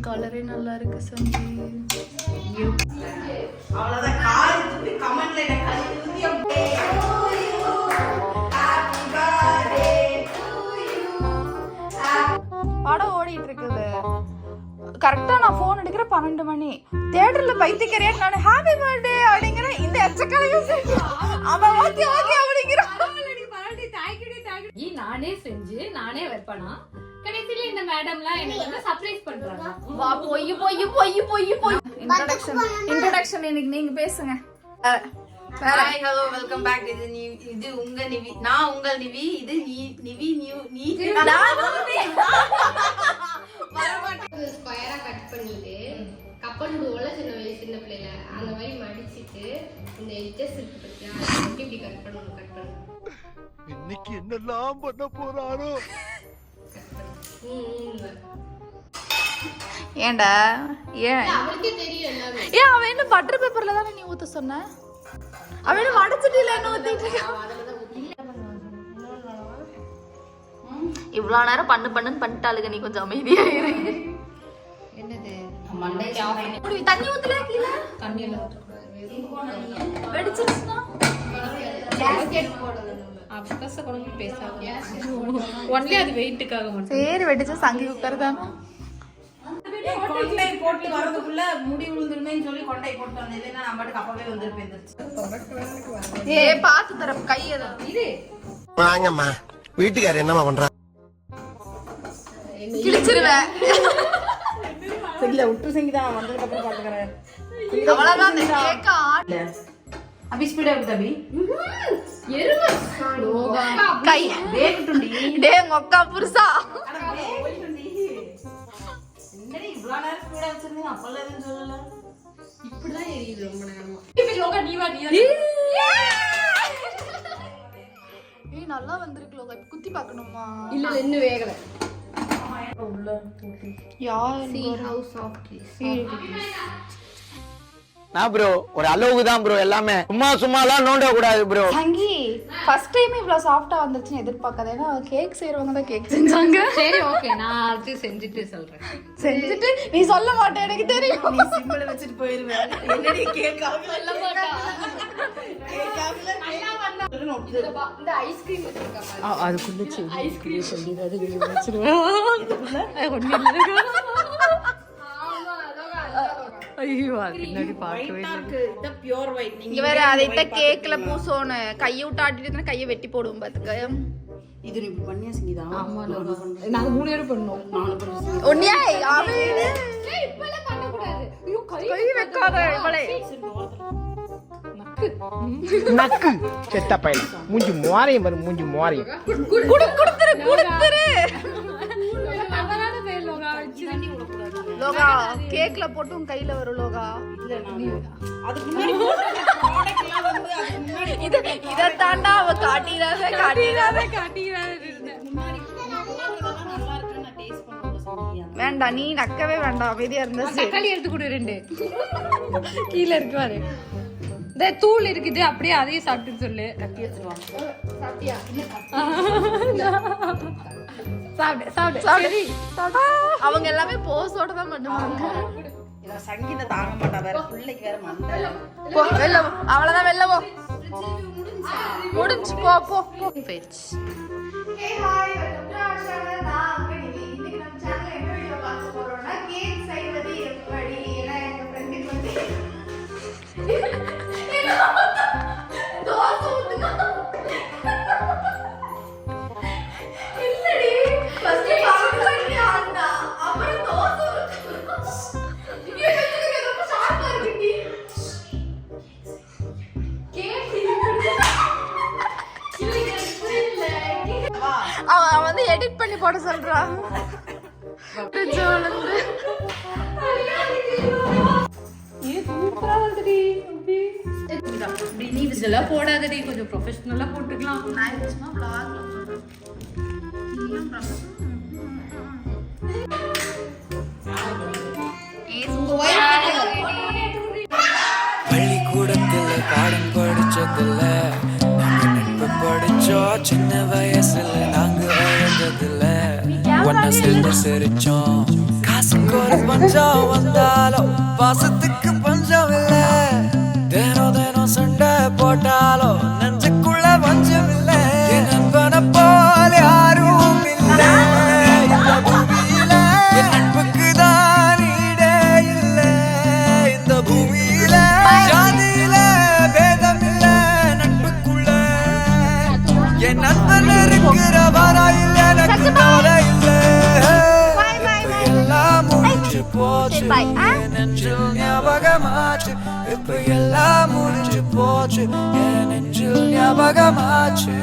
கலரே நல்லா இருக்கு சஞ்சி. அவ்வளவுதான் கால் தூக்கி கமெண்ட்ல என்ன கழுவி படம் ஓடிட்டு இருக்குது. கரெக்டா நான் போன் எடுக்கிற 12 மணி. தியேட்டர்ல பைத்தியக்காரியா நான் ஹாப்பி பர்த்டே அப்படிங்கிற இந்த எச்சக்கலையும் அவன் ஓகே ஓகே அப்படிங்கிற நானே செஞ்சு நானே வைப்பனா. கடைசில இந்த மேடம்லாம் எனக்கு வந்து சர்ப்ரைஸ் பண்றாங்க. வா போய் போய் போய் போய் போய் இன்ட்ரோடக்ஷன் இன்னைக்கு நீங்க பேசுங்க. Hi hello welcome back. இது உங்க நிவி, நான் உங்கள் நிவி. இது நிவி நீ ஸ்கொயரா கட் பண்ணிட்டு கப்பல் போல சின்ன பிள்ளைல அந்த மாதிரி மடிச்சிட்டு இந்த எட்ஜஸ் இருக்கு பத்தியா இப்படி கட் பண்ணணும். இன்னைக்கு என்னெல்லாம் பண்ண போறாரோ. ஏண்டா ஏன் அவளுக்கே தெரியும் எல்லாமே. ஏன் அவன் என்ன பட்டர் பேப்பர்ல தானே நீ ஊத்த சொன்ன? அவன் வடச்சட்டில என்ன ஊத்திட்டு இவ்வளவு நேரம் பண்ணுன்னு பண்ணிட்டாளுங்க. நீ கொஞ்சம் அமைதியா இரு. என்னது மண்டைக்கு ஆஃப் பண்ணி தண்ணி ஊத்தல கீழ தண்ணியில வெடிச்சிருச்சுனா கேஸ்கெட் போடணும். அப்பச குழம்பு பேசாத. ஒன்லி அது வெயிட்டுக்காக மட்டும். சரி வெடிச்ச சங்கி குக்கர் தானே. கொண்டை போட்டு வரதுக்குள்ள முடி விழுந்துருமேன்னு சொல்லி கொண்டை போட்டு வந்தேன். இல்லைன்னா நான் பாட்டுக்கு அப்பவே வந்துருப்பேன். ஏ பாத்து தர கையத இது வாங்கம்மா வீட்டுக்காரர் என்னம்மா பண்றா? கிழிச்சிருவேன். இல்ல விட்டு செங்கிதான் வந்ததுக்கு அப்புறம் பாத்துக்கறேன். அவ்வளவுதான் அந்த கேக்க ஆட் அபி ஸ்பீடா விட்டு அபி எருமை லோகா கை வேகட்டுண்டி. டேய் மொக்கா புருஷா அட வேகட்டுண்டி. என்னடி இவ்ளோ நேரம் ஸ்பீடா வச்சிருந்தீங்க அப்பல எதுவும் சொல்லல. இப்படிதான் எரியுது ரொம்ப நேரமா. இப்ப யோகா நீ வா நீ. ஏய் நல்லா வந்திருக்கு லோகா. இப்ப குத்தி பார்க்கணுமா? இல்ல இன்னும் வேகல. உள்ள போட்டு யார் See how soft it is. நான் ப்ரோ ஒரு அளவுக்கு தான் ப்ரோ எல்லாமே. சும்மாலாம் நோண்ட கூடாது ப்ரோ. சங்கி ஃபர்ஸ்ட் டைம் இவ்ளோ சாஃப்ட்டா வந்துருச்சுன்னு எதிர்பார்க்காத. ஏன்னா கேக் செய்றவங்க தான் கேக் செஞ்சாங்க. சரி ஓகே நான் அது செஞ்சுட்டு சொல்றேன். செஞ்சுட்டு நீ சொல்ல மாட்டே எனக்கு தெரியும். நீ சிம்பிள் வச்சிட்டு போயிருவேன். என்னடி கேக்காக சொல்ல மாட்டா. கேக்காகல நல்லா வந்தா இந்த ஐஸ்கிரீம் வச்சிருக்காங்க. அதுக்குள்ள ஐஸ்கிரீம் சொல்லி அது வச்சிருவேன். ஒண்ணு இல்ல. ஐயோ பின்னாடி பார்க்கவே இருக்கு. இது பியூர் ஒயிட். இங்க வேற அதைத்த கேக்ல பூசோன்னு கையை விட்டு ஆட்டிட்டு இருந்தா கையை வெட்டி போடுவோம் பாத்துக்க. இது நீ இப்படி பண்ணியா செங்கிதா? ஆமா நாங்க 3 பேரும் பண்ணோம். 4 பேர் ஒண்ணியா அவன் இப்பல பண்ண கூடாது. ஐயோ கை வைக்காத இவளே. நக்கு செத்த பையன் மூஞ்சி மோரையும் பாரு. மூஞ்சி மோரையும் குடுத்துரு தவறான பேர் லோகா. லோகா கேக்ல போட்டு உன் கையில வரும் லோகா. அதுக்கு முன்னாடி ப்ராடக்ட் எல்லாம் வந்து அதுக்கு முன்னாடி இத தாண்டா அவ காட்டிராத முன்னாடி நல்லா இருக்கு. நான் டேஸ்ட் பண்ணனும் சொல்லியா? வேண்டாம் நீ நக்கவே வேண்டாம். அமைதியா இருந்தா சரி. தக்காளி எடுத்து கொடு 2. கீழ இருக்கு பாரு. இந்த தூள் இருக்குது அப்படியே அதையும் சாப்பிட்டு சொல்லு. கட்டி வச்சிருவாங்க. சாப்பிட்டியா? சாப்பிடு. சரி அவங்க எல்லாமே போஸோட தான் பண்ணுவாங்க. இத சங்கீத தாங்க மாட்டா. வேற பிள்ளைக்கு வேற மண்டை. போ வெல்ல போ. அவ்வளவுதான் வெல்ல போ. முடிஞ்சு போ போ போ. Hey hi welcome to our channel. நான் உங்க நிவி. இன்னைக்கு நம்ம சேனல்ல என்ன வீடியோ பார்க்க போறோம்னா கேக் செய்வது எப்படி. ஏன்னா எங்க ஃப்ரெண்டுக்கு வந்து தோசை ஊத்துனா இல்லடி ஃபர்ஸ்ட் பால் பண்ணி ஆடுனா அப்புறம் தோசை ஊத்துனா இங்க எனக்கு ரொம்ப ஷார்ப்பா இருக்குடி. கேக் அவன் வந்து எடிட் பண்ணி போட சொல்றான். சூப்பரா வருதுடி. அப்படி நீ இதெல்லாம் போடாதடி. கொஞ்சம் ப்ரொஃபஷனலா போட்டுக்கலாம். நான் சும்மா vlogல சொல்றேன். நீயும் பள்ளிக்கூடத்துல பாடம் படிச்சதில்ல, நட்பு படிச்சோம் சின்ன வயசுல. நாங்க அழகதில்ல ஒன்ன சேர்ந்து சிரிச்சோம். காசு ஒரு பஞ்சம் வந்தாலும் பாசத்துக்கு பஞ்சம் இல்ல. தினம் தினம் சண்டை போட்டாலும் நெஞ்சுக்குள்ள பஞ்சம் இல்ல. என் நண்பனை போல யாரும் இல்ல இந்த பூமியில. என் நட்புக்கு தான் ஈடே இல்ல இந்த பூமியில. ஜாதியில பேதம் இல்ல நட்புக்குள்ள. என் நண்பன் இருக்கிற வாரா இல்ல எனக்கு கவலை இல்ல. எல்லாம் முடிஞ்சு போச்சு என் நெஞ்சில் ஞாபகமாச்சு. இப்ப எல்லாம் முடிஞ்சு போச்சு என் நெஞ்சில் ஞாபகமாச்சு.